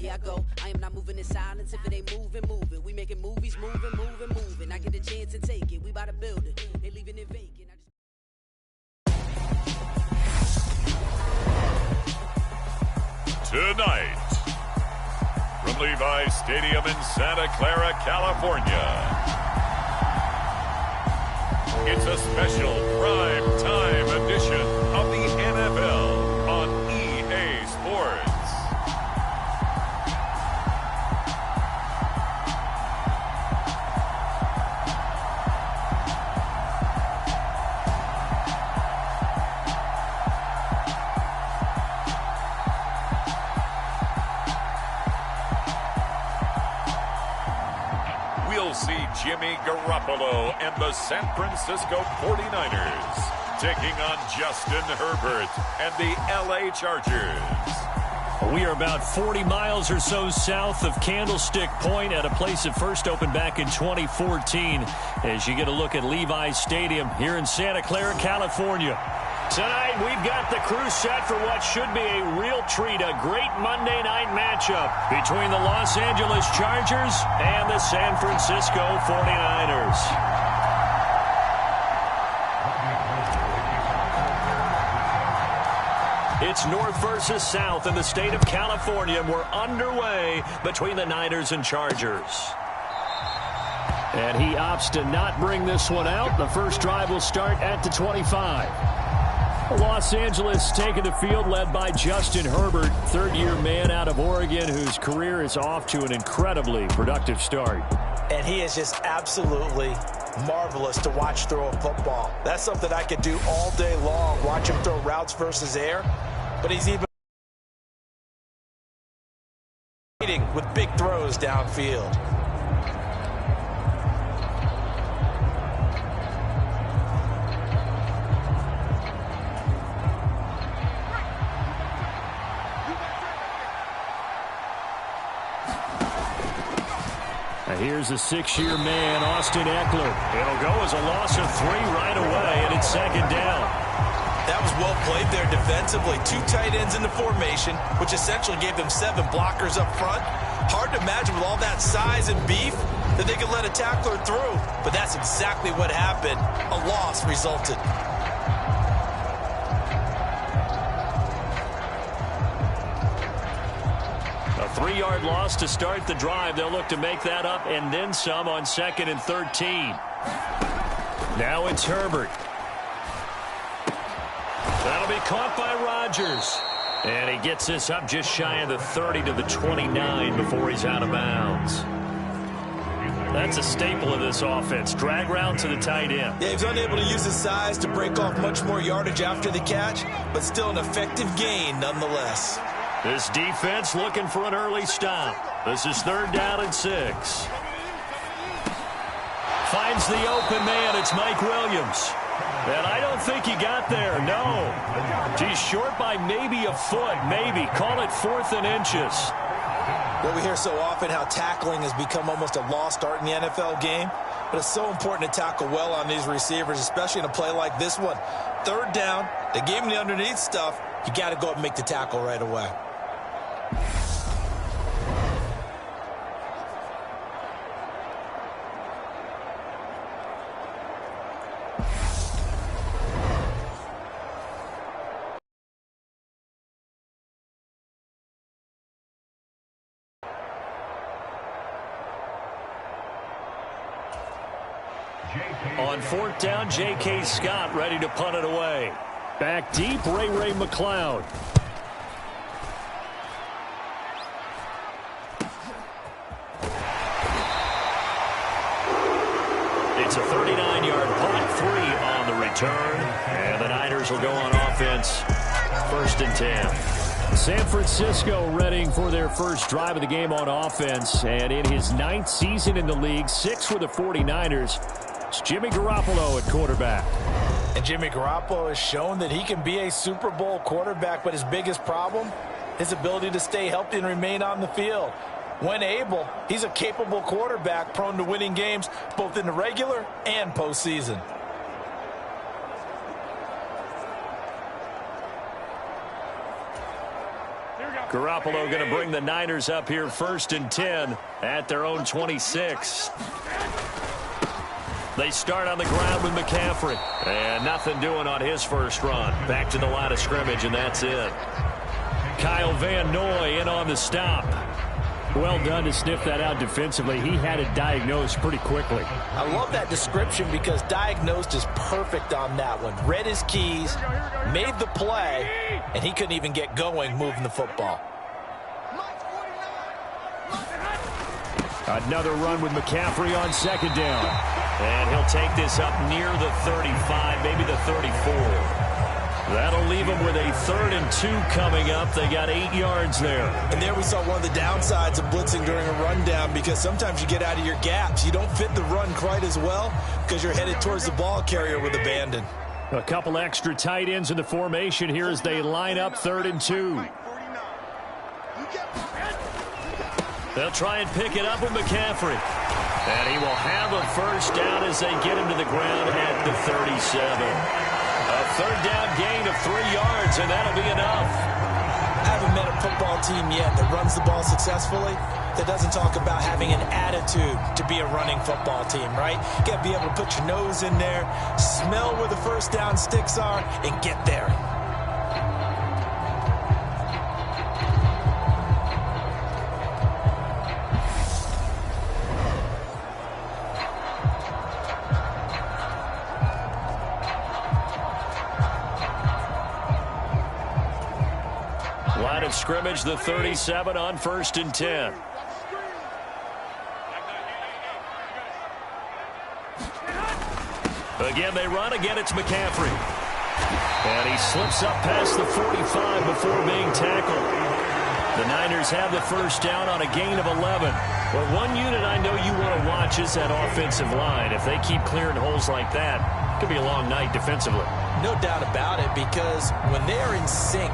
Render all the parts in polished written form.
here I go. I am not moving in silence. If it ain't moving, move it. We making movies, moving. I get a chance and take it. We about to build it. They leaving it vacant. Tonight, from Levi's Stadium in Santa Clara, California, it's a special prime time edition of the NFL on EA Sports. We'll see Jimmy Garoppolo and the San Francisco 49ers taking on Justin Herbert and the LA Chargers. We are about 40 miles or so south of Candlestick Point at a place that first opened back in 2014 as you get a look at Levi's Stadium here in Santa Clara, California. Tonight, we've got the crew set for what should be a real treat, a great Monday night matchup between the Los Angeles Chargers and the San Francisco 49ers. It's north versus south in the state of California, and we're underway between the Niners and Chargers. And he opts to not bring this one out. The first drive will start at the 25. Los Angeles taking the field led by Justin Herbert, third-year man out of Oregon whose career is off to an incredibly productive start. And he is just absolutely marvelous to watch throw a football. That's something I could do all day long, watch him throw routes versus air. But he's even with big throws downfield. Here's a six-year man, Austin Eckler. It'll go as a loss of 3 right away, and it's second down. That was well played there defensively. 2 tight ends in the formation, which essentially gave them 7 blockers up front. Hard to imagine with all that size and beef that they could let a tackler through. But that's exactly what happened. A loss resulted. A 3-yard loss to start the drive. They'll look to make that up and then some on 2nd and 13. Now it's Herbert. That'll be caught by Rodgers. And he gets this up just shy of the 30 to the 29 before he's out of bounds. That's a staple of this offense. Drag route to the tight end. Yeah, he's unable to use his size to break off much more yardage after the catch, but still an effective gain nonetheless. This defense looking for an early stop. This is 3rd down and 6. Finds the open man. It's Mike Williams. And I don't think he got there, no. He's short by maybe a foot, maybe. Call it 4th and inches. Well, we hear so often how tackling has become almost a lost art in the NFL game. But it's so important to tackle well on these receivers, especially in a play like this one. 3rd down, they gave him the underneath stuff. You got to go up and make the tackle right away. On 4th down, J.K. Scott ready to punt it away. Back deep, Ray McLeod. It's a 39-yard punt, 3 on the return. And the Niners will go on offense, 1st and 10. San Francisco readying for their first drive of the game on offense. And in his 9th season in the league, 6 for the 49ers, it's Jimmy Garoppolo at quarterback. And Jimmy Garoppolo has shown that he can be a Super Bowl quarterback, but his biggest problem, his ability to stay healthy and remain on the field. When able, he's a capable quarterback prone to winning games both in the regular and postseason. Here we go. Garoppolo going to bring the Niners up here 1st and 10 at their own 26. They start on the ground with McCaffrey. And nothing doing on his first run. Back to the line of scrimmage, and that's it. Kyle Van Noy in on the stop. Well done to sniff that out defensively. He had it diagnosed pretty quickly. I love that description because diagnosed is perfect on that one. Read his keys, made the play, and he couldn't even get going moving the football. Another run with McCaffrey on 2nd down. And he'll take this up near the 35, maybe the 34. That'll leave them with a 3rd and 2 coming up. They got 8 yards there. And there we saw one of the downsides of blitzing during a rundown because sometimes you get out of your gaps. You don't fit the run quite as well because you're headed towards the ball carrier with abandon. A couple extra tight ends in the formation here as they line up 3rd and 2. They'll try and pick it up with McCaffrey. And he will have a first down as they get him to the ground at the 37. A 3rd down gain of 3 yards, and that'll be enough. I haven't met a football team yet that runs the ball successfully that doesn't talk about having an attitude to be a running football team, right? You got to be able to put your nose in there, smell where the first down sticks are, and get there. Line of scrimmage, the 37 on 1st and 10. Again, they run. Again, it's McCaffrey. And he slips up past the 45 before being tackled. The Niners have the first down on a gain of 11. Well, one unit I know you want to watch is that offensive line. If they keep clearing holes like that, it could be a long night defensively. No doubt about it, because when they're in sync,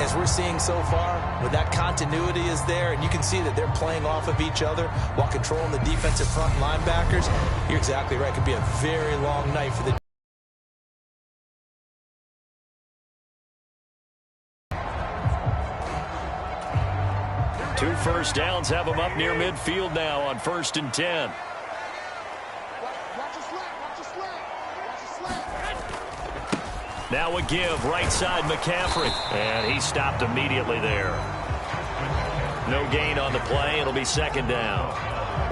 as we're seeing so far, when that continuity is there and you can see that they're playing off of each other while controlling the defensive front linebackers, you're exactly right. It could be a very long night for the Two first downs have them up near midfield now on 1st and 10. Now a give, right side McCaffrey. And he stopped immediately there. No gain on the play. It'll be 2nd down.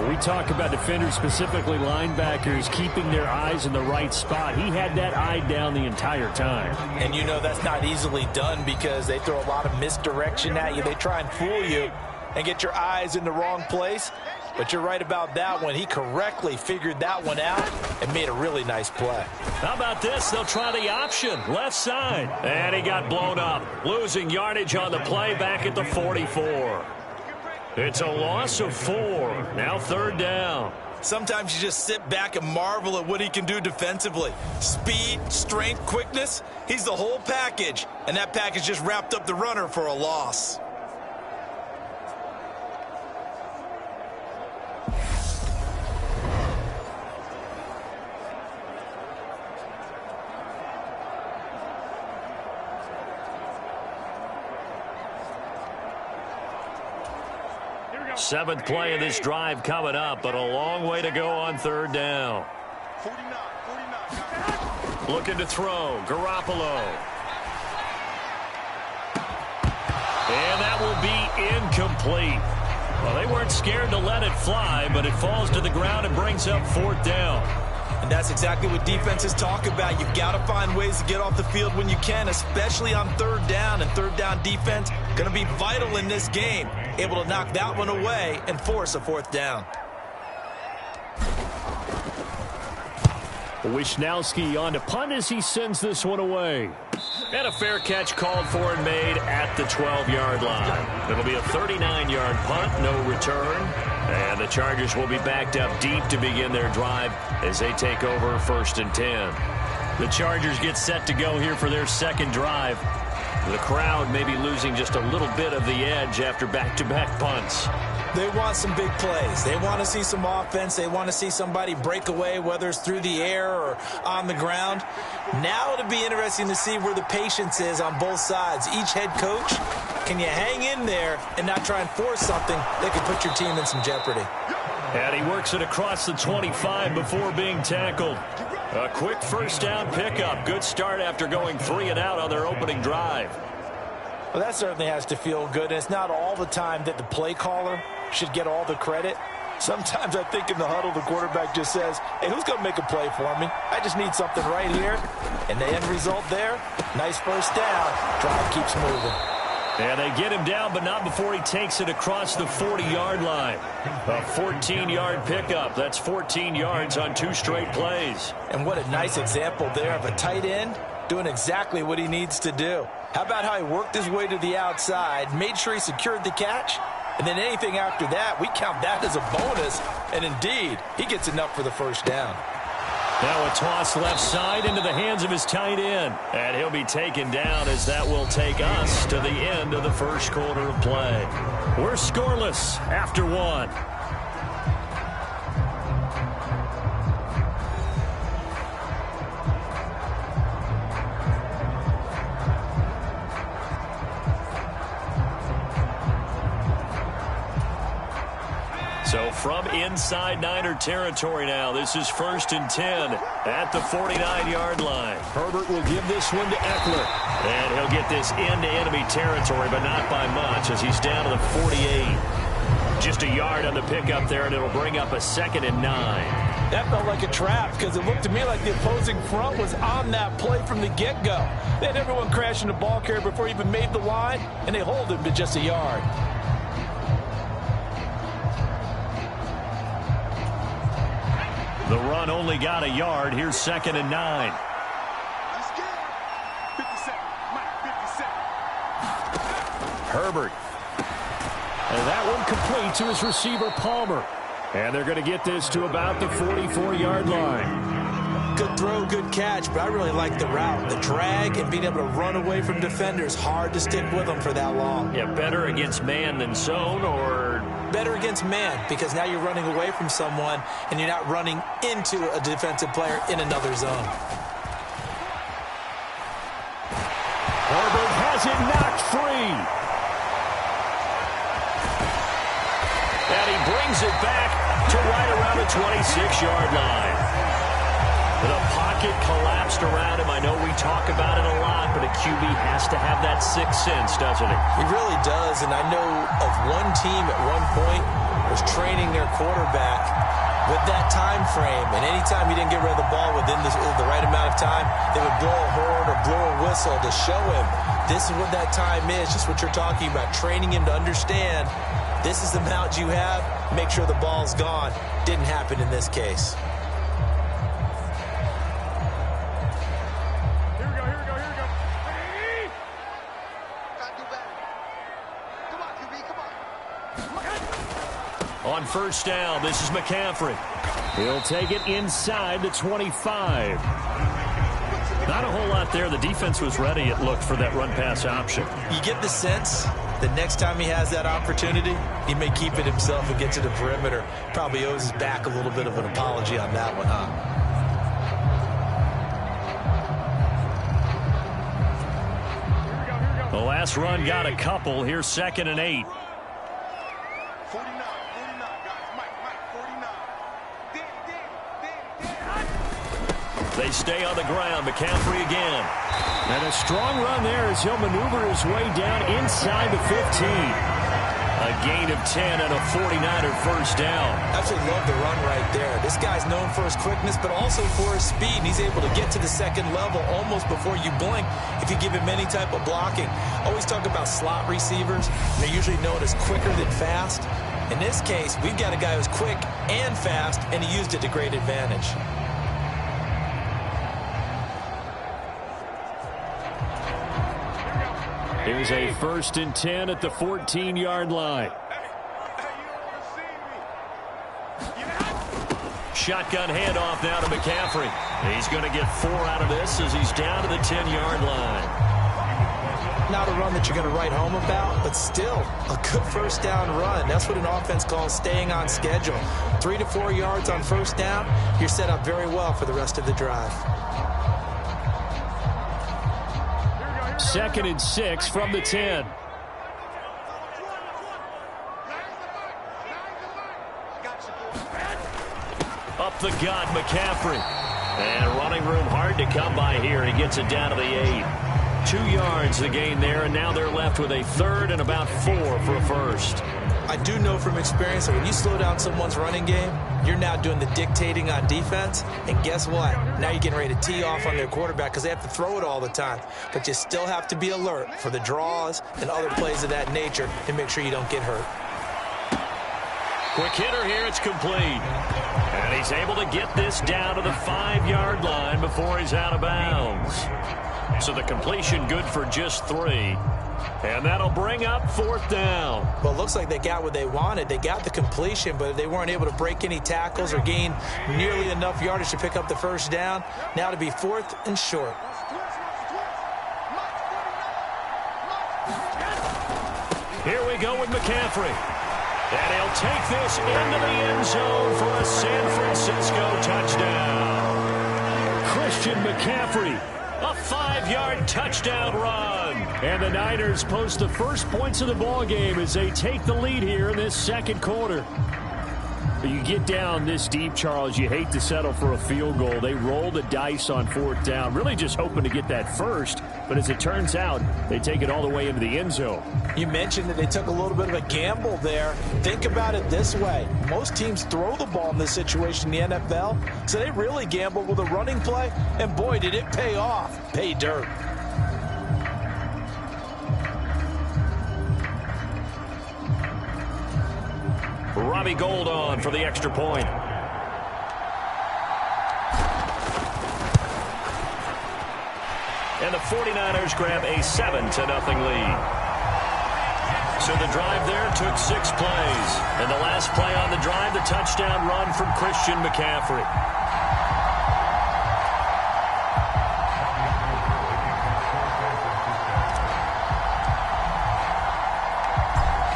When we talk about defenders, specifically linebackers, keeping their eyes in the right spot. He had that eye down the entire time. And you know that's not easily done because they throw a lot of misdirection at you. They try and fool you and get your eyes in the wrong place. But you're right about that one. He correctly figured that one out and made a really nice play. How about this? They'll try the option. Left side. And he got blown up. Losing yardage on the play back at the 44. It's a loss of 4. Now 3rd down. Sometimes you just sit back and marvel at what he can do defensively. Speed, strength, quickness. He's the whole package. And that package just wrapped up the runner for a loss. Seventh play of this drive coming up, but a long way to go on 3rd down. 49. Looking to throw. Garoppolo. And that will be incomplete. Well, they weren't scared to let it fly, but it falls to the ground and brings up 4th down. And that's exactly what defenses talk about. You've got to find ways to get off the field when you can, especially on 3rd down. And 3rd down defense going to be vital in this game. Able to knock that one away and force a 4th down. Wisnowski on to punt as he sends this one away. And a fair catch called for and made at the 12-yard line. It'll be a 39-yard punt, no return. And the Chargers will be backed up deep to begin their drive as they take over 1st and 10. The Chargers get set to go here for their 2nd drive. The crowd may be losing just a little bit of the edge after back-to-back punts. They want some big plays. They want to see some offense. They want to see somebody break away, whether it's through the air or on the ground. Now it'll be interesting to see where the patience is on both sides. Each head coach Can you hang in there and not try and force something that could put your team in some jeopardy? And he works it across the 25 before being tackled. A quick first down pickup. Good start after going 3 and out on their opening drive. Well, that certainly has to feel good. And it's not all the time that the play caller should get all the credit. Sometimes I think in the huddle, the quarterback just says, hey, who's going to make a play for me? I just need something right here. And the end result there, nice first down. Drive keeps moving. And they get him down, but not before he takes it across the 40-yard line. A 14-yard pickup. That's 14 yards on 2 straight plays. And what a nice example there of a tight end doing exactly what he needs to do. How about how he worked his way to the outside, made sure he secured the catch, and then anything after that, we count that as a bonus. And indeed, he gets enough for the first down. Now a toss left side into the hands of his tight end. And he'll be taken down as that will take us to the end of the first quarter of play. We're scoreless after 1. So from inside Niner territory now, this is 1st and 10 at the 49-yard line. Herbert will give this one to Eckler. And he'll get this into enemy territory, but not by much as he's down to the 48. Just a yard on the pickup there, and it'll bring up a 2nd and 9. That felt like a trap because it looked to me like the opposing front was on that play from the get-go. They had everyone crashing the ball carrier before he even made the line, and they hold him to just a yard. The run only got a yard. Here's 2nd and 9. Herbert. And that one complete to his receiver, Palmer. And they're going to get this to about the 44-yard line. Good throw, good catch, but I really like the route. The drag and being able to run away from defenders. Hard to stick with them for that long. Yeah, better against man than zone, or better against man, because now you're running away from someone and you're not running into a defensive player in another zone. Herbert has it knocked free. And he brings it back to right around the 26-yard line. The pocket collapsed around him. I know we talk about it a lot, but a QB has to have that sixth sense, doesn't he? He really does, and I know of one team at one point was training their quarterback with that time frame, and anytime he didn't get rid of the ball within the right amount of time, they would blow a horn or blow a whistle to show him this is what that time is, just what you're talking about, training him to understand this is the amount you have, make sure the ball's gone. Didn't happen in this case. On first down, this is McCaffrey. He'll take it inside the 25. Not a whole lot there. The defense was ready, it looked, for that run-pass option. You get the sense that next time he has that opportunity, he may keep it himself and get to the perimeter. Probably owes his back a little bit of an apology on that one, huh? The last run got a couple. Here's 2nd and 8. They stay on the ground. McCaffrey again. And a strong run there as he'll maneuver his way down inside the 15. A gain of 10 and a 49er first down. Absolutely love the run right there. This guy's known for his quickness, but also for his speed. And he's able to get to the second level almost before you blink if you give him any type of blocking. Always talk about slot receivers. They're usually known as quicker than fast. In this case, we've got a guy who's quick and fast, and he used it to great advantage. Here's a 1st and 10 at the 14-yard line. Shotgun handoff now to McCaffrey. He's going to get 4 out of this as he's down to the 10-yard line. Not a run that you're going to write home about, but still a good first down run. That's what an offense calls staying on schedule. 3 to 4 yards on first down, you're set up very well for the rest of the drive. 2nd and 6 from the 10. up the gut, McCaffrey. And running room hard to come by here. He gets it down to the 8. 2 yards the gain there, and now they're left with a third and about 4 for a first. I do know from experience that when you slow down someone's running game, you're now doing the dictating on defense. And guess what? Now you're getting ready to tee off on their quarterback because they have to throw it all the time. But you still have to be alert for the draws and other plays of that nature to make sure you don't get hurt. Quick hitter here, it's complete. And he's able to get this down to the 5-yard line before he's out of bounds. So the completion good for just 3. And that'll bring up 4th down. Well, it looks like they got what they wanted. They got the completion, but they weren't able to break any tackles or gain nearly enough yardage to pick up the first down. Now to be 4th and short. Here we go with McCaffrey. And he'll take this into the end zone for a San Francisco touchdown. Christian McCaffrey, a 5-yard touchdown run. And the Niners post the first points of the ball game as they take the lead here in this second quarter. You get down this deep, Charles, you hate to settle for a field goal. They roll the dice on 4th down, really just hoping to get that first. But as it turns out, they take it all the way into the end zone. You mentioned that they took a little bit of a gamble there. Think about it this way. Most teams throw the ball in this situation in the NFL, so they really gamble with a running play, and boy, did it pay off. Pay dirt. Robbie Gould on for the extra point. And the 49ers grab a 7-0 lead. So the drive there took 6 plays. And the last play on the drive, the touchdown run from Christian McCaffrey.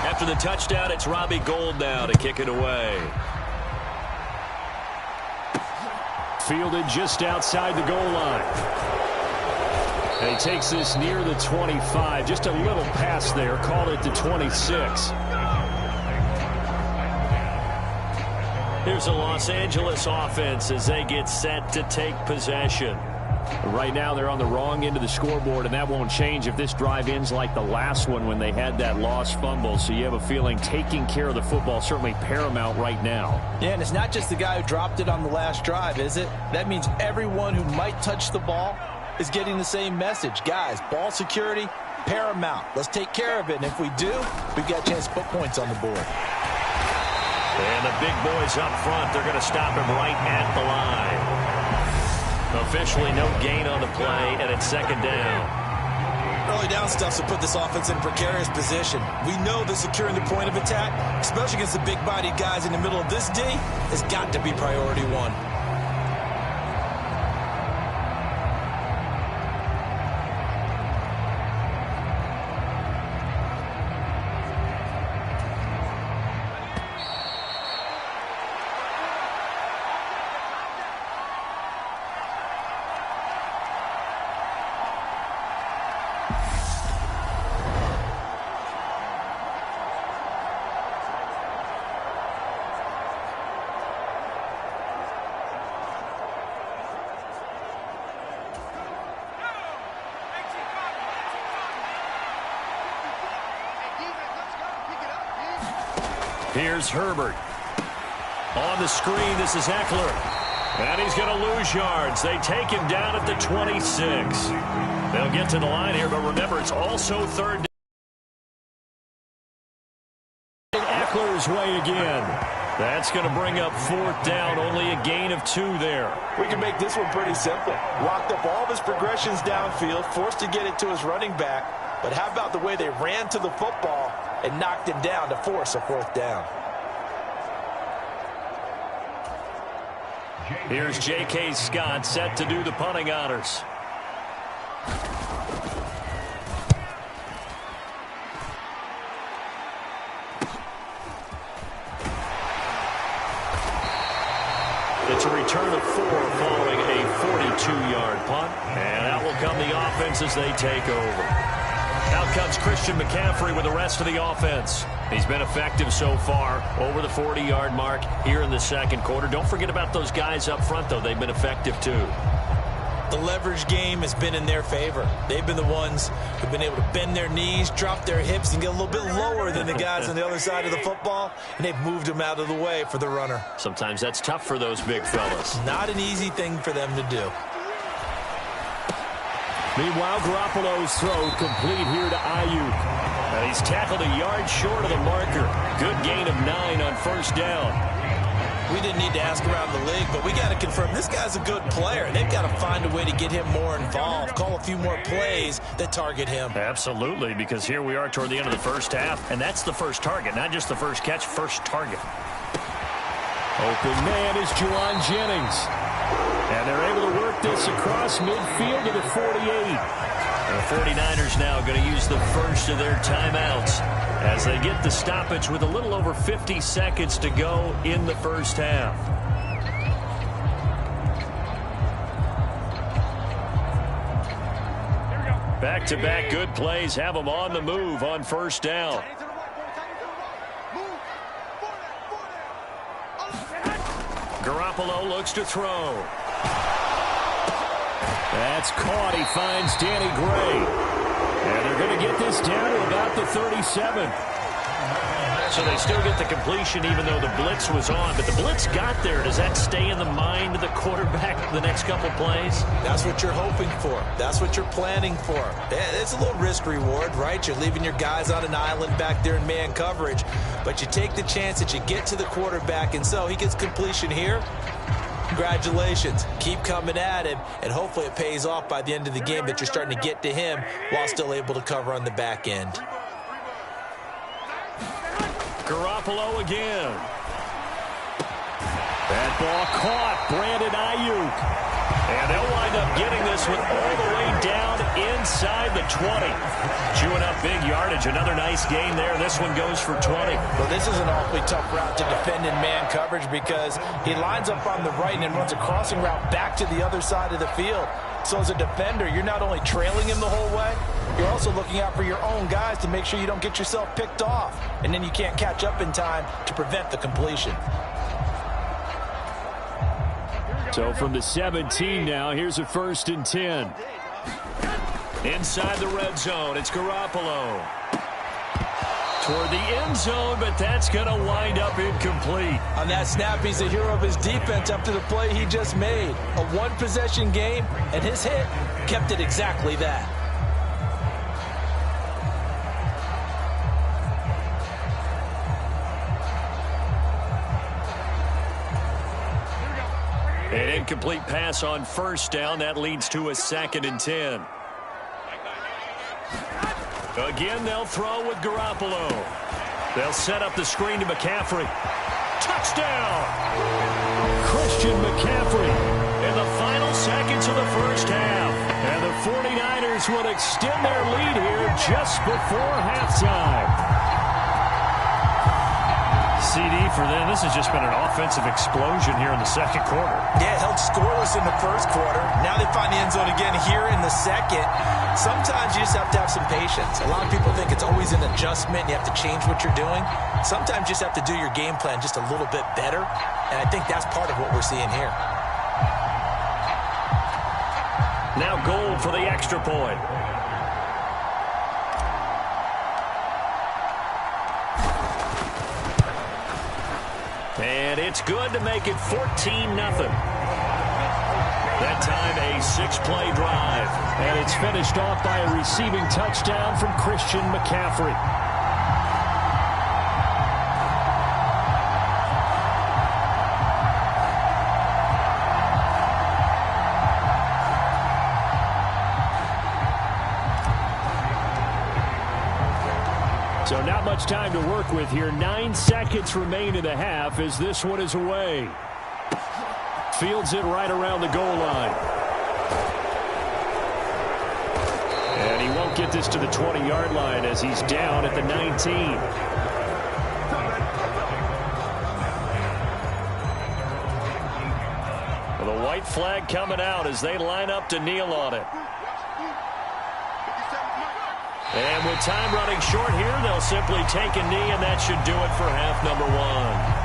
After the touchdown, it's Robbie Gould now to kick it away. Fielded just outside the goal line. And he takes this near the 25. Just a little pass there. Called it the 26. Here's the Los Angeles offense as they get set to take possession. Right now they're on the wrong end of the scoreboard, and that won't change if this drive ends like the last one when they had that lost fumble. So you have a feeling taking care of the football certainly paramount right now. Yeah, and it's not just the guy who dropped it on the last drive, is it? That means everyone who might touch the ball is getting the same message. Guys, ball security, paramount. Let's take care of it, and if we do, we've got a chance to put points on the board. And the big boys up front, they're going to stop him right at the line. Officially no gain on the play, and it's 2nd down. Early down stuff to put this offense in a precarious position. We know that securing the point of attack, especially against the big-bodied guys in the middle of this D, has got to be priority 1. Here's Herbert. On the screen, this is Eckler. And he's going to lose yards. They take him down at the 26. They'll get to the line here, but remember, it's also 3rd down. Eckler's way again. That's going to bring up 4th down. Only a gain of 2 there. We can make this one pretty simple. Locked up all of his progressions downfield, forced to get it to his running back. But how about the way they ran to the football and knocked him down to force a 4th down? Here's J.K. Scott set to do the punting honors. It's a return of 4 following a 42-yard punt. And out will come the offense as they take over. Out comes Christian McCaffrey with the rest of the offense. He's been effective so far, over the 40-yard mark here in the second quarter. Don't forget about those guys up front, though. They've been effective, too. The leverage game has been in their favor. They've been the ones who've been able to bend their knees, drop their hips, and get a little bit lower than the guys on the other side of the football, and they've moved them out of the way for the runner. Sometimes that's tough for those big fellas. Not an easy thing for them to do. Meanwhile, Garoppolo's throw complete here to Ayuk. He's tackled a yard short of the marker. Good gain of 9 on first down. We didn't need to ask around the league, but we got to confirm this guy's a good player. They've got to find a way to get him more involved, call a few more plays that target him. Absolutely, because here we are toward the end of the first half, and that's the first target, not just the first catch, first target. Open man is Juwan Jennings. And they're able to work this across midfield to the 48. The 49ers now going to use the first of their timeouts as they get the stoppage with a little over 50 seconds to go in the first half. Back-to-back good plays have them on the move on first down. Garoppolo looks to throw. That's caught. He finds Danny Gray. And they're going to get this down to about the 37. So they still get the completion even though the blitz was on. But the blitz got there. Does that stay in the mind of the quarterback the next couple plays? That's what you're hoping for. That's what you're planning for. It's a little risk reward, right? You're leaving your guys on an island back there in man coverage. But you take the chance that you get to the quarterback. And so he gets completion here. Congratulations. Keep coming at him, and hopefully it pays off by the end of the game that you're starting to get to him while still able to cover on the back end. Garoppolo again. That ball caught. Brandon Ayuk. And they'll wind up getting this one all the way down inside the 20. Chewing up big yardage. Another nice gain there. This one goes for 20. Well, this is an awfully tough route to defend in man coverage because he lines up on the right and then runs a crossing route back to the other side of the field. So as a defender, you're not only trailing him the whole way, you're also looking out for your own guys to make sure you don't get yourself picked off. And then you can't catch up in time to prevent the completion. So from the 17 now, here's a 1st and 10. Inside the red zone, it's Garoppolo. Toward the end zone, but that's going to wind up incomplete. On that snap, he's the hero of his defense after the play he just made. A one-possession game, and his hit kept it exactly that. An incomplete pass on first down. That leads to a 2nd and 10. Again, they'll throw with Garoppolo. They'll set up the screen to McCaffrey. Touchdown! Christian McCaffrey in the final seconds of the first half. And the 49ers will extend their lead here just before halftime. CD for them. This has just been an offensive explosion here in the second quarter. Yeah, held scoreless in the first quarter. Now they find the end zone again here in the second. Sometimes you just have to have some patience. A lot of people think it's always an adjustment. You have to change what you're doing. Sometimes you just have to do your game plan just a little bit better. And I think that's part of what we're seeing here. Now Gold for the extra point. And it's good to make it 14-0. That time a 6-play drive. And it's finished off by a receiving touchdown from Christian McCaffrey. So not much time to work with here. 9 seconds remain in the half as this one is away. Fields it right around the goal line. And he won't get this to the 20-yard line as he's down at the 19. Well, the white flag coming out as they line up to kneel on it. And with time running short here, they'll simply take a knee, and that should do it for half number one.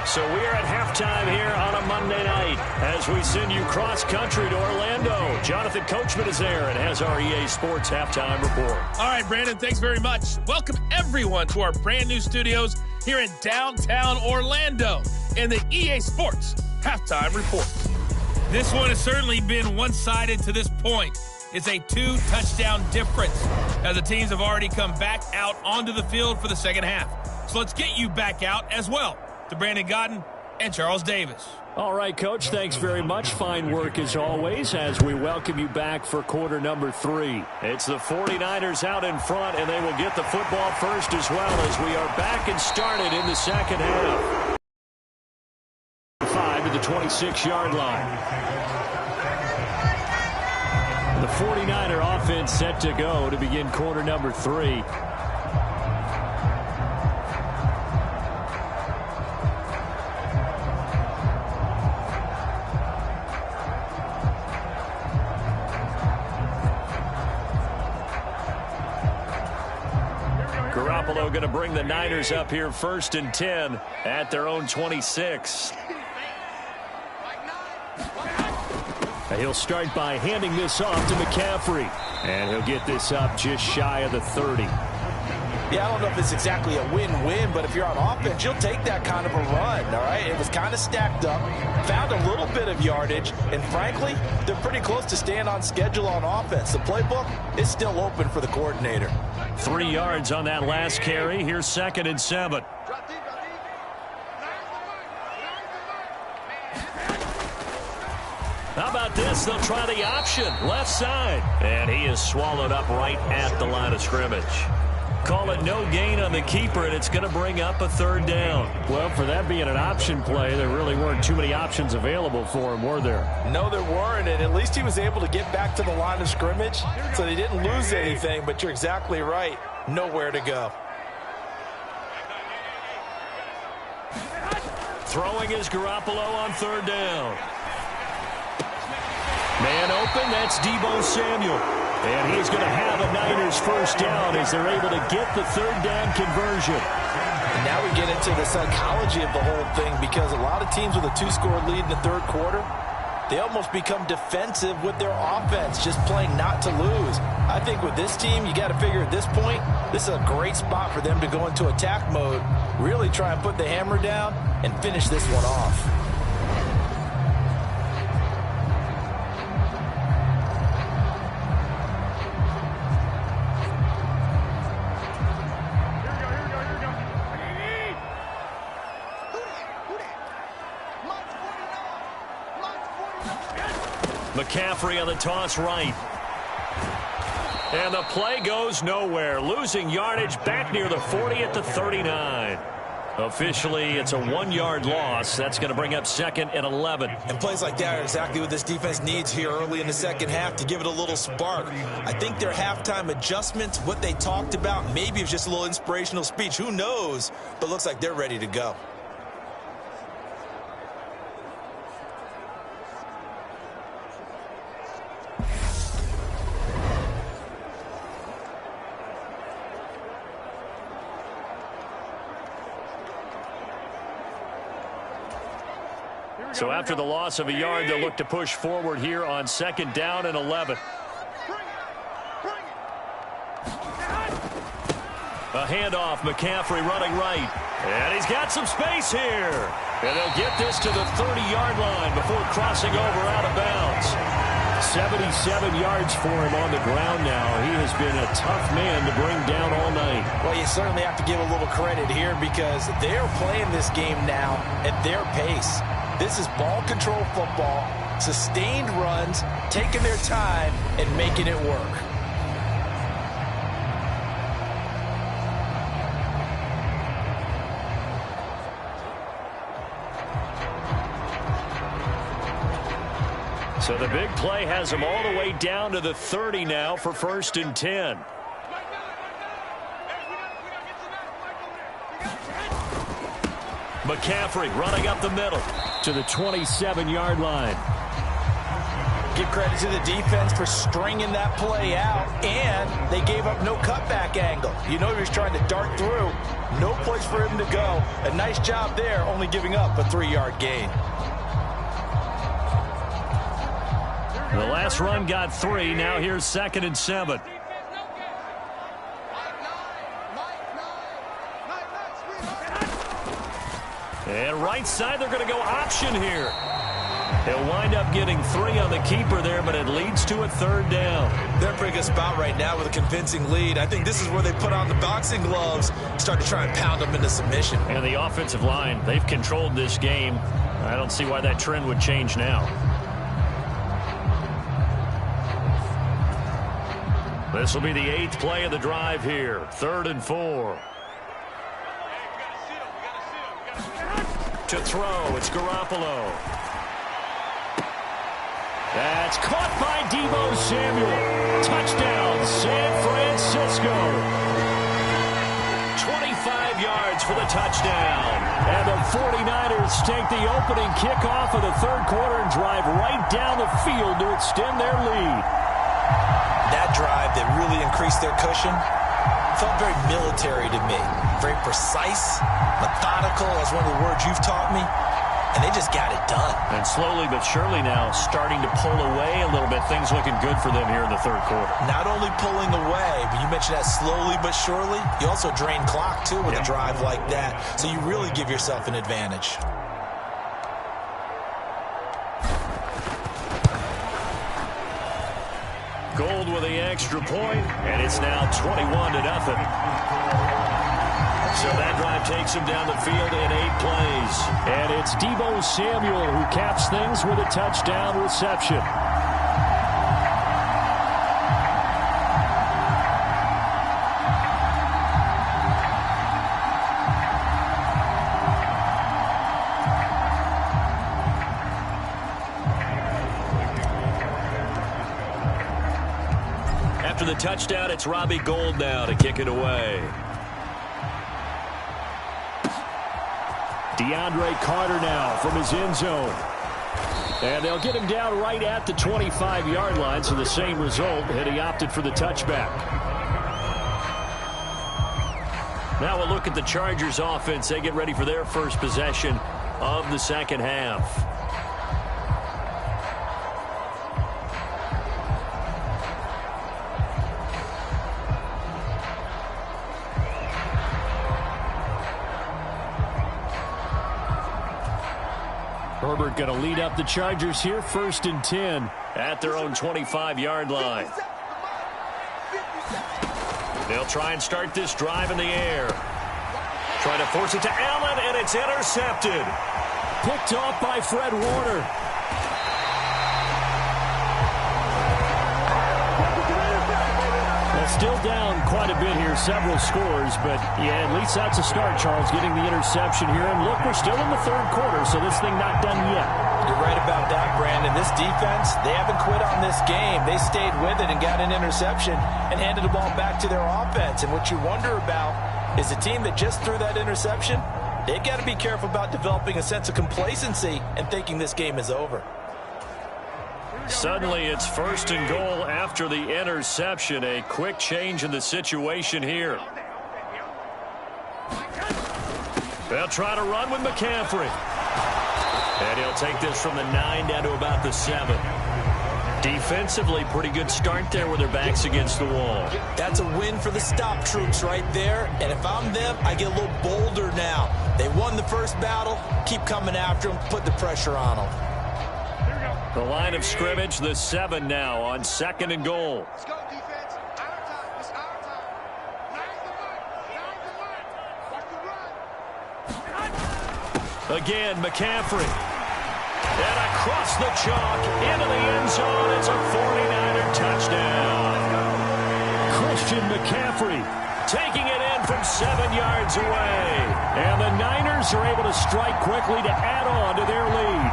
So we are at halftime here on a Monday night as we send you cross-country to Orlando. Jonathan Coachman is there and has our EA Sports halftime report. All right, Brandon, thanks very much. Welcome everyone to our brand new studios here in downtown Orlando in the EA Sports halftime report. This one has certainly been one-sided to this point. It's a 2-touchdown difference as the teams have already come back out onto the field for the second half. So let's get you back out as well to Brandon Godden and Charles Davis. All right, Coach, thanks very much. Fine work as always as we welcome you back for quarter number 3. It's the 49ers out in front, and they will get the football first as well as we are back and started in the second half. 5 to the 26-yard line. The 49er offense set to go to begin quarter number 3. Garoppolo going to bring the Niners up here 1st and 10 at their own 26. He'll start by handing this off to McCaffrey. And he'll get this up just shy of the 30. Yeah, I don't know if it's exactly a win-win, but if you're on offense, you'll take that kind of a run, all right? It was kind of stacked up, found a little bit of yardage, and frankly, they're pretty close to staying on schedule on offense. The playbook is still open for the coordinator. 3 yards on that last carry. Here's 2nd and 7. How about this? They'll try the option. Left side. And he is swallowed up right at the line of scrimmage. Call it no gain on the keeper, and it's going to bring up a 3rd down. Well, for that being an option play, there really weren't too many options available for him, were there? No, there weren't, and at least he was able to get back to the line of scrimmage, so they didn't lose anything, but you're exactly right. Nowhere to go. Throwing is Garoppolo on 3rd down. Man open, that's Deebo Samuel. And he's going to have a Niners 1st down as they're able to get the 3rd down conversion. And now we get into the psychology of the whole thing, because a lot of teams with a 2-score lead in the 3rd quarter, they almost become defensive with their offense, just playing not to lose. I think with this team, you got to figure at this point, this is a great spot for them to go into attack mode, really try and put the hammer down and finish this one off. McCaffrey on the toss right. And the play goes nowhere. Losing yardage back near the 40 at the 39. Officially, it's a 1-yard loss. That's going to bring up 2nd and 11. And plays like that are exactly what this defense needs here early in the second half to give it a little spark. I think their halftime adjustments, what they talked about, maybe it was just a little inspirational speech. Who knows? But looks like they're ready to go. So after the loss of a yard, they'll look to push forward here on 2nd down and 11. A handoff, McCaffrey running right. And he's got some space here. And they'll get this to the 30-yard line before crossing over out of bounds. 77 yards for him on the ground now. He has been a tough man to bring down all night. Well, you certainly have to give a little credit here because they're playing this game now at their pace. This is ball control football, sustained runs, taking their time, and making it work. So the big play has them all the way down to the 30 now for 1st and 10. McCaffrey running up the middle. to the 27-yard line. Give credit to the defense for stringing that play out, and they gave up no cutback angle. You know he was trying to dart through. No place for him to go. A nice job there, only giving up a 3-yard gain. The last run got 3. Now here's 2nd and 7. And right side, they're going to go option here. They'll wind up getting 3 on the keeper there, but it leads to a 3rd down. They're in a pretty good spot right now with a convincing lead. I think this is where they put on the boxing gloves, start to try and pound them into submission. And the offensive line, they've controlled this game. I don't see why that trend would change now. This will be the 8th play of the drive here. 3rd and 4. To throw, it's Garoppolo. That's caught by Deebo Samuel. Touchdown, San Francisco. 25 yards for the touchdown. And the 49ers take the opening kickoff of the 3rd quarter and drive right down the field to extend their lead. That drive that really increased their cushion felt very military to me. Very precise, methodical, as one of the words you've taught me. And they just got it done. And slowly but surely now starting to pull away a little bit. Things looking good for them here in the 3rd quarter. Not only pulling away, but you mentioned that slowly but surely. You also drain clock, too, with a drive like that. So you really give yourself an advantage. Gold with the extra point, and it's now 21-0. So that drive takes him down the field in 8 plays. And it's Deebo Samuel who caps things with a touchdown reception. After the touchdown, it's Robbie Gould now to kick it away. DeAndre Carter now from his end zone. And they'll get him down right at the 25-yard line, so the same result, and he opted for the touchback. Now we'll look at the Chargers offense. They get ready for their first possession of the 2nd half. Herbert going to lead up the Chargers here, 1st and 10 at their own 25-yard line. They'll try and start this drive in the air. Trying to force it to Allen, and it's intercepted. Picked off by Fred Warner. Still down quite a bit here, several scores, but yeah, at least that's a start, Charles, getting the interception here. And look, we're still in the 3rd quarter, so this thing not done yet. You're right about that, Brandon. This defense, they haven't quit on this game. They stayed with it and got an interception and handed the ball back to their offense. And what you wonder about is a team that just threw that interception, they've got to be careful about developing a sense of complacency and thinking this game is over. Suddenly it's 1st and goal after the interception. A quick change in the situation here. They'll try to run with McCaffrey. And he'll take this from the 9 down to about the 7. Defensively, pretty good start there with their backs against the wall. That's a win for the stop troops right there. And if I'm them, I get a little bolder now. They won the first battle. Keep coming after them. Put the pressure on them. The line of scrimmage, the 7 now on 2nd and goal. Let's go, defense. Our time. It's our time. Now's the run. Now's the run. Watch the run. Again, McCaffrey. And across the chalk into the end zone. It's a 49er touchdown. Christian McCaffrey taking it in from 7 yards away. And the Niners are able to strike quickly to add on to their lead.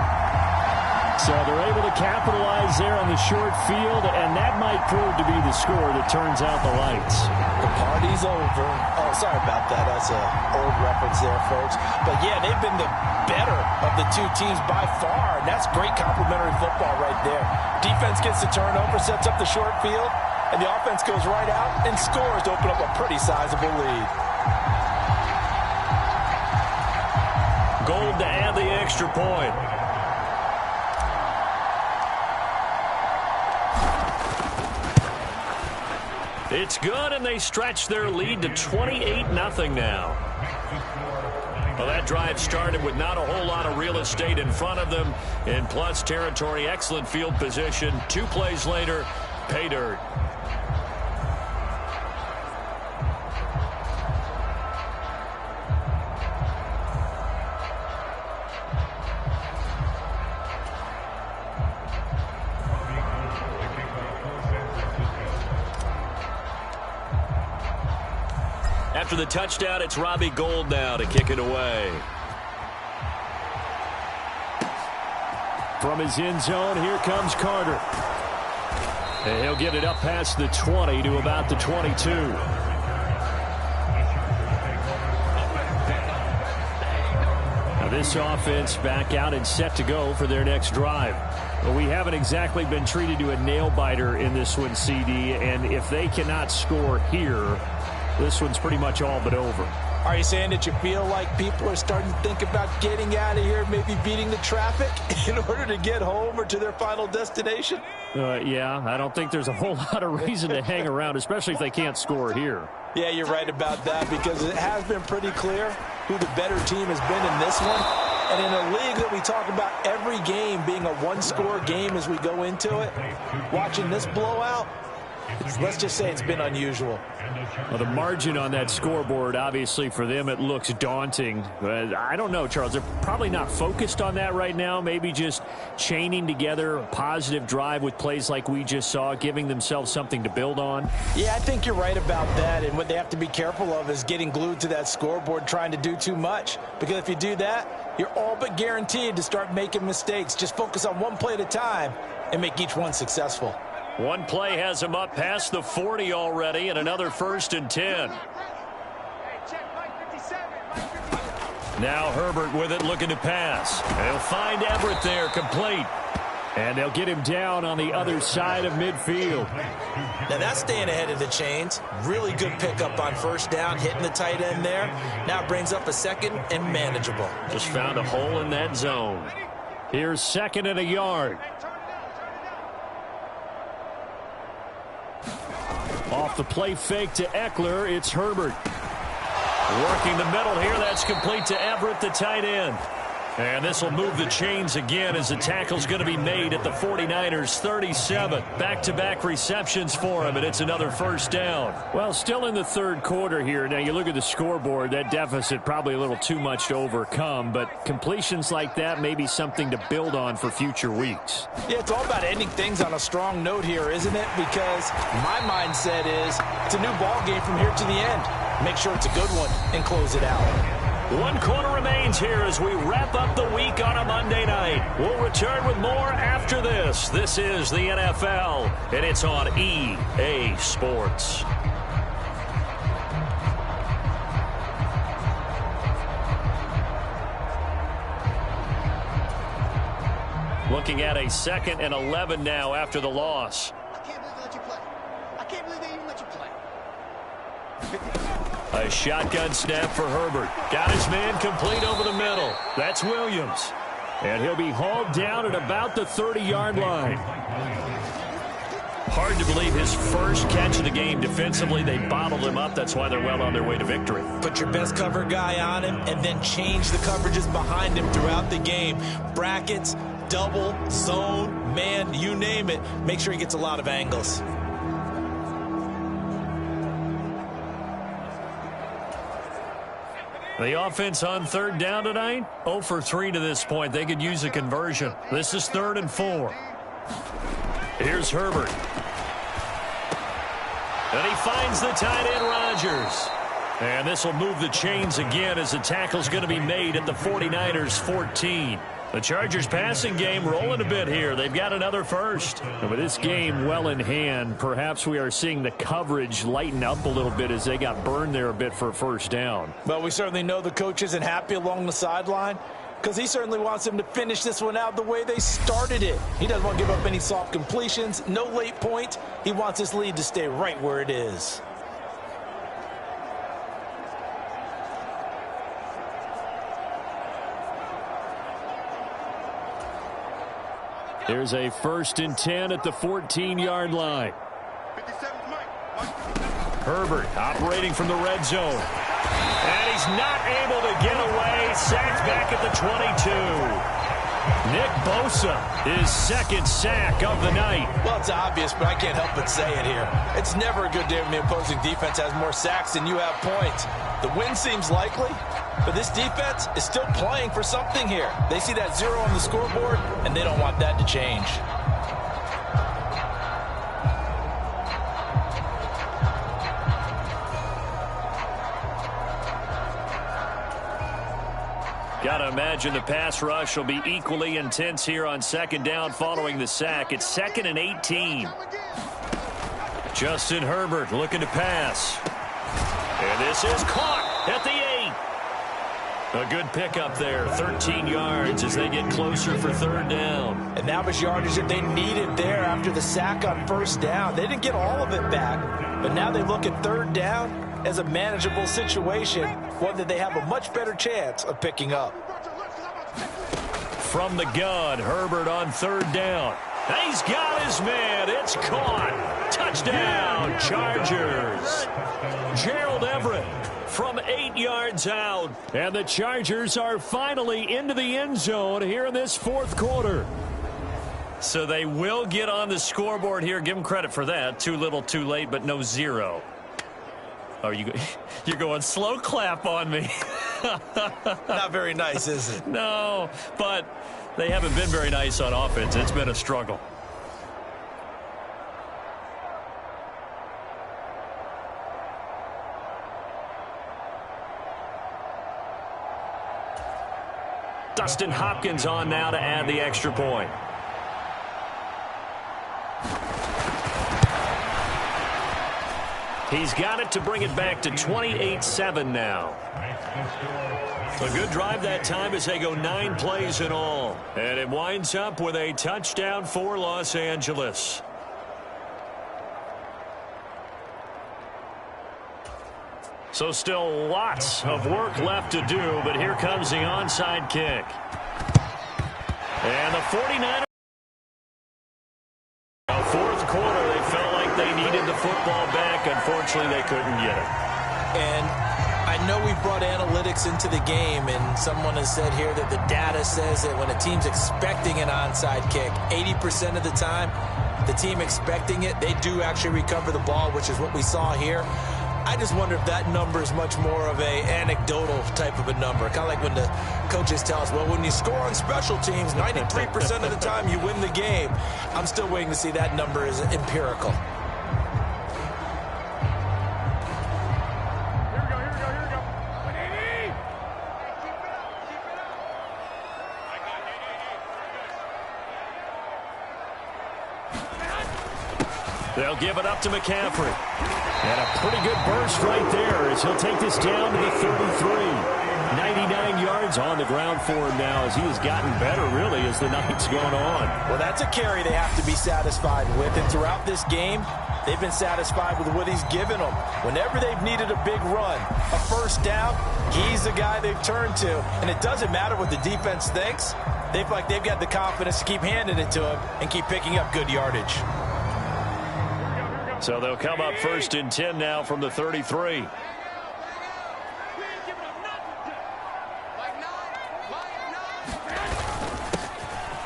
So they're able to capitalize there on the short field, and that might prove to be the score that turns out the lights. The party's over. Oh, sorry about that. That's an old reference there, folks. But, yeah, they've been the better of the two teams by far, and that's great complimentary football right there. Defense gets the turnover, sets up the short field, and the offense goes right out and scores to open up a pretty sizable lead. Gold to add the extra point. It's good, and they stretch their lead to 28-0 now. Well, that drive started with not a whole lot of real estate in front of them. In plus territory, excellent field position. 2 plays later, pay dirt. After the touchdown, it's Robbie Gould now to kick it away. From his end zone, here comes Carter. And he'll get it up past the 20 to about the 22. Now this offense back out and set to go for their next drive. Well, we haven't exactly been treated to a nail-biter in this one, CD, and if they cannot score here, this one's pretty much all but over. Are you saying that you feel like people are starting to think about getting out of here, maybe beating the traffic in order to get home or to their final destination? Yeah, I don't think there's a whole lot of reason to hang around, especially if they can't score here. Yeah, you're right about that, because it has been pretty clear who the better team has been in this one. And in a league that we talk about every game being a one-score game as we go into it, watching this blowout, let's just say it's been unusual. Well, the margin on that scoreboard, obviously, for them, it looks daunting. I don't know, Charles. They're probably not focused on that right now. Maybe just chaining together a positive drive with plays like we just saw, giving themselves something to build on. Yeah, I think you're right about that. And what they have to be careful of is getting glued to that scoreboard trying to do too much. Because if you do that, you're all but guaranteed to start making mistakes. Just focus on one play at a time and make each one successful. One play has him up past the 40 already, and another 1st and 10. Now Herbert with it, looking to pass. They'll find Everett there, complete. And they'll get him down on the other side of midfield. Now that's staying ahead of the chains. Really good pickup on 1st down, hitting the tight end there. Now it brings up a 2nd and manageable. Just found a hole in that zone. Here's 2nd and a yard. Off the play fake to Eckler, it's Herbert. Working the middle here, that's complete to Everett, the tight end. And this will move the chains again as the tackle's going to be made at the 49ers 37. Back-to-back receptions for him, and it's another 1st down. Well, still in the 3rd quarter here. Now, you look at the scoreboard, that deficit probably a little too much to overcome, but completions like that may be something to build on for future weeks. Yeah, it's all about ending things on a strong note here, isn't it? Because my mindset is it's a new ball game from here to the end. Make sure it's a good one and close it out. 1 quarter remains here as we wrap up the week on a Monday night. We'll return with more after this. This is the NFL, and it's on EA Sports. Looking at a 2nd and 11 now after the loss. I can't believe they let you play. I can't believe they even let you play. A shotgun snap for Herbert. Got his man complete over the middle. That's Williams. And he'll be hauled down at about the 30-yard line. Hard to believe his first catch of the game defensively. They bottled him up. That's why they're well on their way to victory. Put your best cover guy on him and then change the coverages behind him throughout the game. Brackets, double, zone, man, you name it. Make sure he gets a lot of angles. The offense on 3rd down tonight, 0 for 3 to this point. They could use a conversion. This is 3rd and 4. Here's Herbert. And he finds the tight end, Rodgers. And this will move the chains again as the tackle's going to be made at the 49ers 14. The Chargers passing game rolling a bit here. They've got another first. And with this game well in hand, perhaps we are seeing the coverage lighten up a little bit as they got burned there a bit for a first down. Well, we certainly know the coach isn't happy along the sideline because he certainly wants them to finish this one out the way they started it. He doesn't want to give up any soft completions, no late point. He wants this lead to stay right where it is. There's a 1st and 10 at the 14-yard line. Herbert operating from the red zone. And he's not able to get away. Sacked back at the 22. Nick Bosa, his 2nd sack of the night. Well, it's obvious, but I can't help but say it here. It's never a good day when the opposing defense has more sacks than you have points. The win seems likely, but this defense is still playing for something here. They see that 0 on the scoreboard, and they don't want that to change. Got to imagine the pass rush will be equally intense here on 2nd down following the sack. It's 2nd and 18. Justin Herbert looking to pass. And this is caught at the 8. A good pickup there, 13 yards as they get closer for 3rd down. And that was yardage that they needed there after the sack on 1st down. They didn't get all of it back, but now they look at 3rd down as a manageable situation, one that they have a much better chance of picking up. From the gun, Herbert on 3rd down. He's got his man. It's caught. Touchdown, Chargers. Gerald Everett from 8 yards out. And the Chargers are finally into the end zone here in this 4th quarter. So they will get on the scoreboard here. Give them credit for that. Too little, too late, but no 0. Oh, you're going slow clap on me. Not very nice, is it? No, but they haven't been very nice on offense. It's been a struggle. Dustin Hopkins on now to add the extra point. He's got it to bring it back to 28-7 now. A good drive that time as they go 9 plays in all. And it winds up with a touchdown for Los Angeles. So still lots of work left to do, but here comes the onside kick. And the 49ers. 4th quarter, they felt like they needed the football back. Unfortunately, they couldn't get it. And I know we brought analytics into the game, and someone has said here that the data says that when a team's expecting an onside kick, 80% of the time, the team expecting it, they do actually recover the ball, which is what we saw here. I just wonder if that number is much more of a anecdotal type of a number. Kind of like when the coaches tell us, well, when you score on special teams, 93% of the time you win the game. I'm still waiting to see that number is empirical. They'll give it up to McCaffrey. And a pretty good burst right there as he'll take this down to the 33. 99 yards on the ground for him now as he has gotten better, really, as the night's gone on. Well, that's a carry they have to be satisfied with. And throughout this game, they've been satisfied with what he's given them. Whenever they've needed a big run, a 1st down, he's the guy they've turned to. And it doesn't matter what the defense thinks. They've got the confidence to keep handing it to him and keep picking up good yardage. So they'll come up 1st and 10 now from the 33.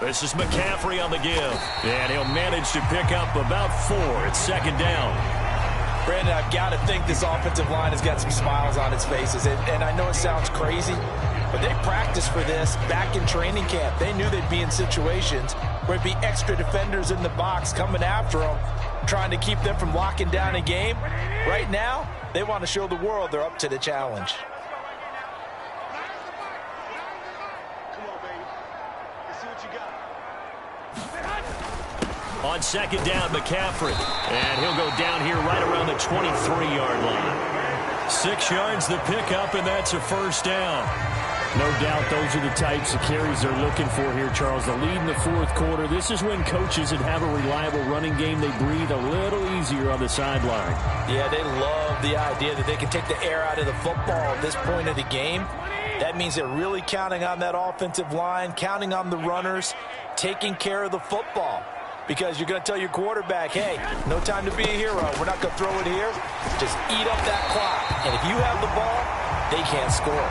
This is McCaffrey on the give. And he'll manage to pick up about 4. It's 2nd down. Brandon, I've got to think this offensive line has got some smiles on its faces. And I know it sounds crazy, but they practiced for this back in training camp. They knew they'd be in situations where it'd be extra defenders in the box coming after them, trying to keep them from locking down a game. Right now, they want to show the world they're up to the challenge. On second down, McCaffrey. And he'll go down here right around the 23-yard line. 6 yards the pickup, and that's a first down. No doubt those are the types of carries they're looking for here, Charles. The lead in the fourth quarter. This is when coaches that have a reliable running game, they breathe a little easier on the sideline. Yeah, they love the idea that they can take the air out of the football at this point of the game. That means they're really counting on that offensive line, counting on the runners, taking care of the football. Because you're going to tell your quarterback, hey, no time to be a hero. We're not going to throw it here. Just eat up that clock. And if you have the ball, they can't score.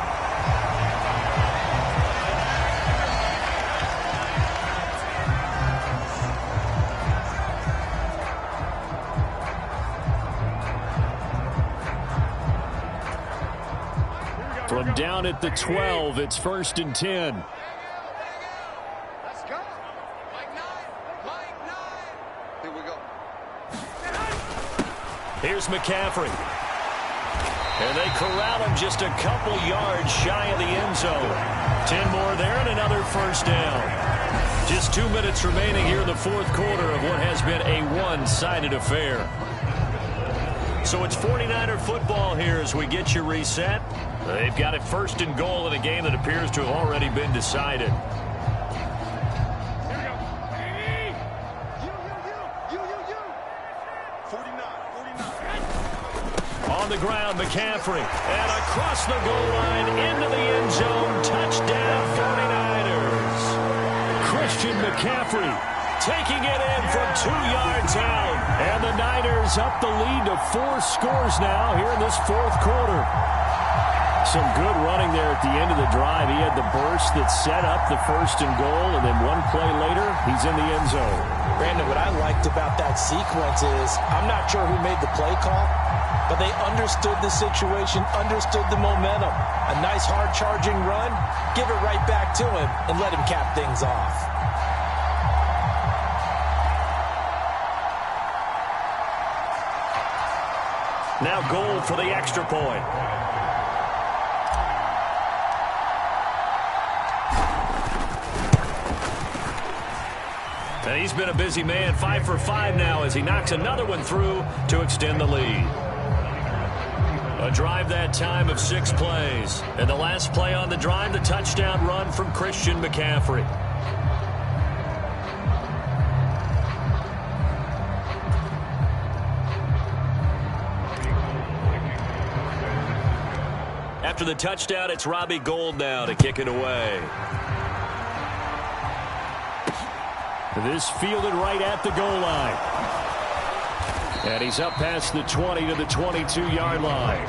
From down at the 12, it's 1st and 10. Let's go. Like nine. Here we go. Here's McCaffrey. And they corral him just a couple yards shy of the end zone. 10 more there and another first down. Just 2 minutes remaining here in the fourth quarter of what has been a one-sided affair. So it's 49er football here as we get you reset. They've got it 1st and goal in a game that appears to have already been decided. On the ground, McCaffrey. And across the goal line into the end zone. Touchdown, 49ers. Christian McCaffrey taking it in from 2 yards out. And the Niners up the lead to 4 scores now here in this fourth quarter. Some good running there at the end of the drive. He had the burst that set up the 1st and goal, and then one play later, he's in the end zone. Brandon, what I liked about that sequence is I'm not sure who made the play call, but they understood the situation, understood the momentum. A nice hard charging run, give it right back to him, and let him cap things off. Now goal for the extra point. And he's been a busy man, 5 for 5 now as he knocks another one through to extend the lead. A drive that time of 6 plays. And the last play on the drive, the touchdown run from Christian McCaffrey. After the touchdown, it's Robbie Gould now to kick it away. This fielded right at the goal line. And he's up past the 20 to the 22-yard line.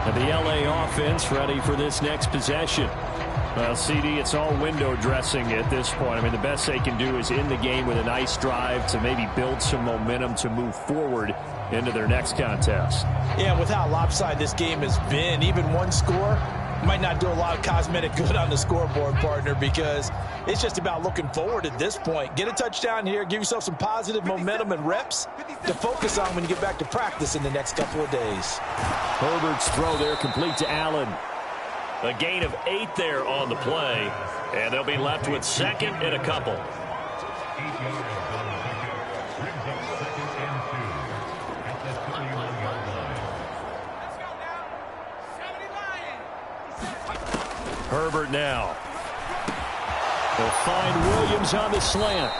And the LA offense ready for this next possession. Well, CD, it's all window dressing at this point. I mean, the best they can do is end the game with a nice drive to maybe build some momentum to move forward into their next contest. Yeah, with how lopsided this game has been, even one score might not do a lot of cosmetic good on the scoreboard, partner, because it's just about looking forward at this point. Get a touchdown here, give yourself some positive momentum and reps to focus on when you get back to practice in the next couple of days. Herbert's throw there complete to Allen. A gain of 8 there on the play, and they'll be left with 2nd and a couple. Herbert now. They'll find Williams on the slant.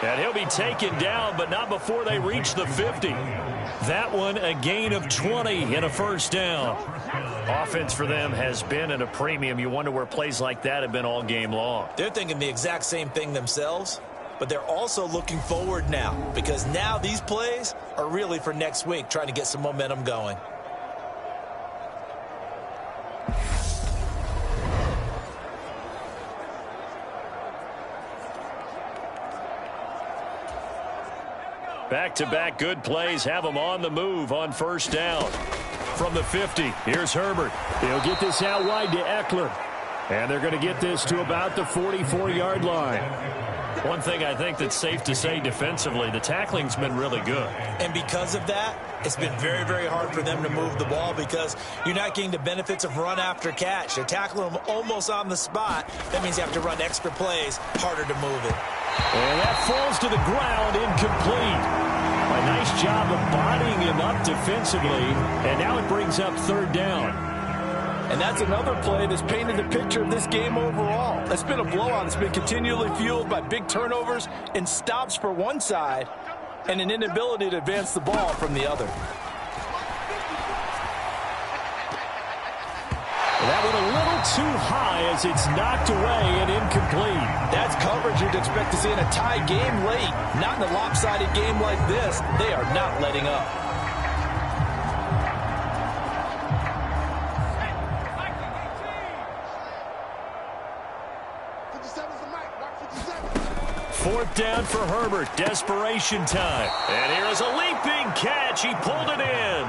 And he'll be taken down, but not before they reach the 50. That one a gain of 20 and a first down. Offense for them has been at a premium. You wonder where plays like that have been all game long. They're thinking the exact same thing themselves, but they're also looking forward now, because now these plays are really for next week, trying to get some momentum going. Back-to-back good plays have them on the move on first down. From the 50, here's Herbert. He'll get this out wide to Eckler. And they're going to get this to about the 44-yard line. One thing I think that's safe to say defensively, the tackling's been really good. And because of that, it's been very, very hard for them to move the ball because you're not getting the benefits of run after catch. They're tackling them almost on the spot. That means you have to run extra plays, harder to move it. And that falls to the ground, incomplete. A nice job of bodying him up defensively, and now it brings up third down. And that's another play that's painted the picture of this game overall. It's been a blowout. It's been continually fueled by big turnovers and stops for one side and an inability to advance the ball from the other. That went a little too high as it's knocked away and incomplete. That's coverage you'd expect to see in a tie game late. Not in a lopsided game like this. They are not letting up. Fourth down for Herbert. Desperation time. And here is a leaping catch. He pulled it in.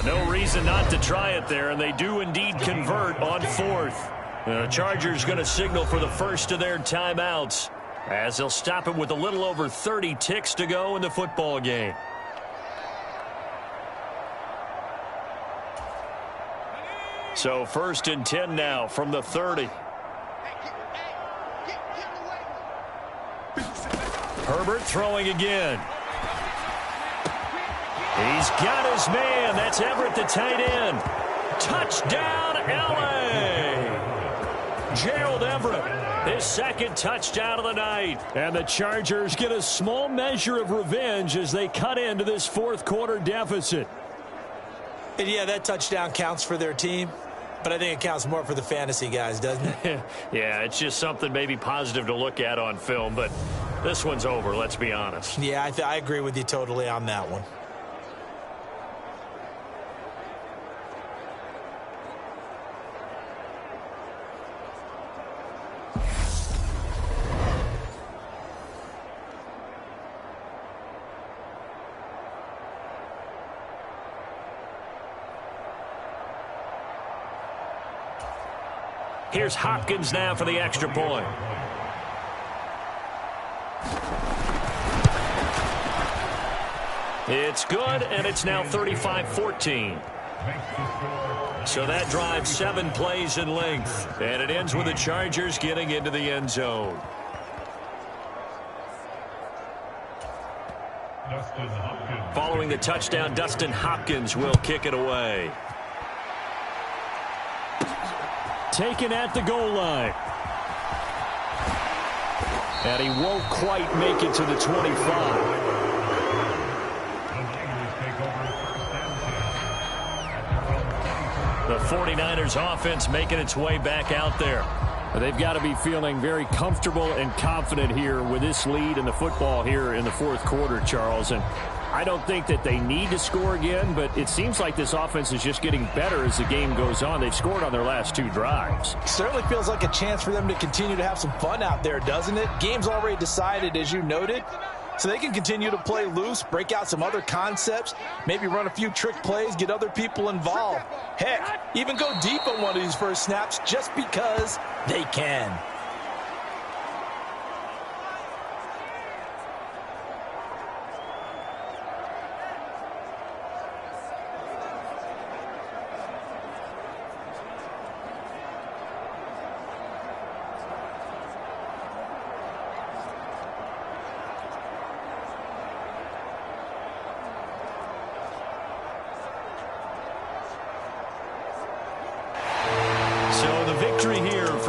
No reason not to try it there, and they do indeed convert on fourth. The Chargers going to signal for the first of their timeouts as they'll stop it with a little over 30 ticks to go in the football game. So first and 10 now from the 30. Herbert throwing again. He's got his man. That's Everett, the tight end. Touchdown, L.A. Gerald Everett, his second touchdown of the night. And the Chargers get a small measure of revenge as they cut into this fourth quarter deficit. And yeah, that touchdown counts for their team, but I think it counts more for the fantasy guys, doesn't it? Yeah, it's just something maybe positive to look at on film, but this one's over, let's be honest. Yeah, I agree with you totally on that one. Here's Hopkins now for the extra point. It's good, and it's now 35-14. So that drives 7 plays in length, and it ends with the Chargers getting into the end zone. Following the touchdown, Dustin Hopkins will kick it away. Taken at the goal line. And he won't quite make it to the 25. The 49ers offense making its way back out there. They've got to be feeling very comfortable and confident here with this lead in the football here in the fourth quarter, Charles. And I don't think that they need to score again, but it seems like this offense is just getting better as the game goes on. They've scored on their last 2 drives. Certainly feels like a chance for them to continue to have some fun out there, doesn't it? Game's already decided, as you noted. So they can continue to play loose, break out some other concepts, maybe run a few trick plays, get other people involved. Heck, even go deep on one of these first snaps just because they can.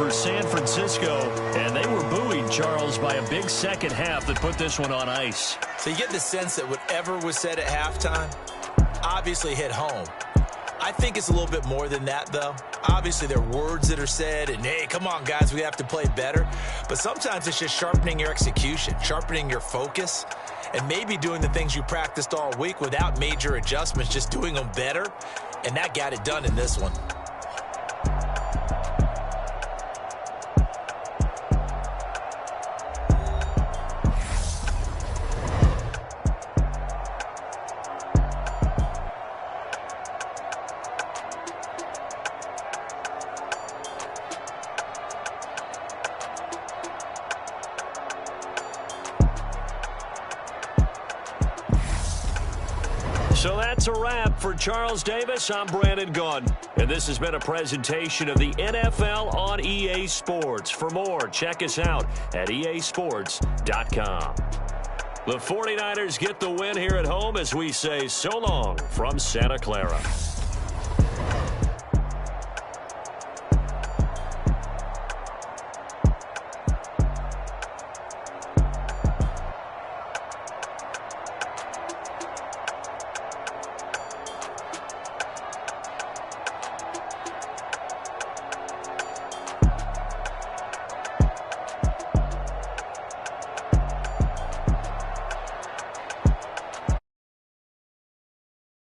San Francisco, and they were buoyed, Charles, by a big second half that put this one on ice. So you get the sense that whatever was said at halftime obviously hit home. I think it's a little bit more than that, though. Obviously, there are words that are said, and, hey, come on, guys, we have to play better. But sometimes it's just sharpening your execution, sharpening your focus, and maybe doing the things you practiced all week without major adjustments, just doing them better, and that got it done in this one. So that's a wrap. For Charles Davis, I'm Brandon Gunn. And this has been a presentation of the NFL on EA Sports. For more, check us out at easports.com. The 49ers get the win here at home as we say so long from Santa Clara.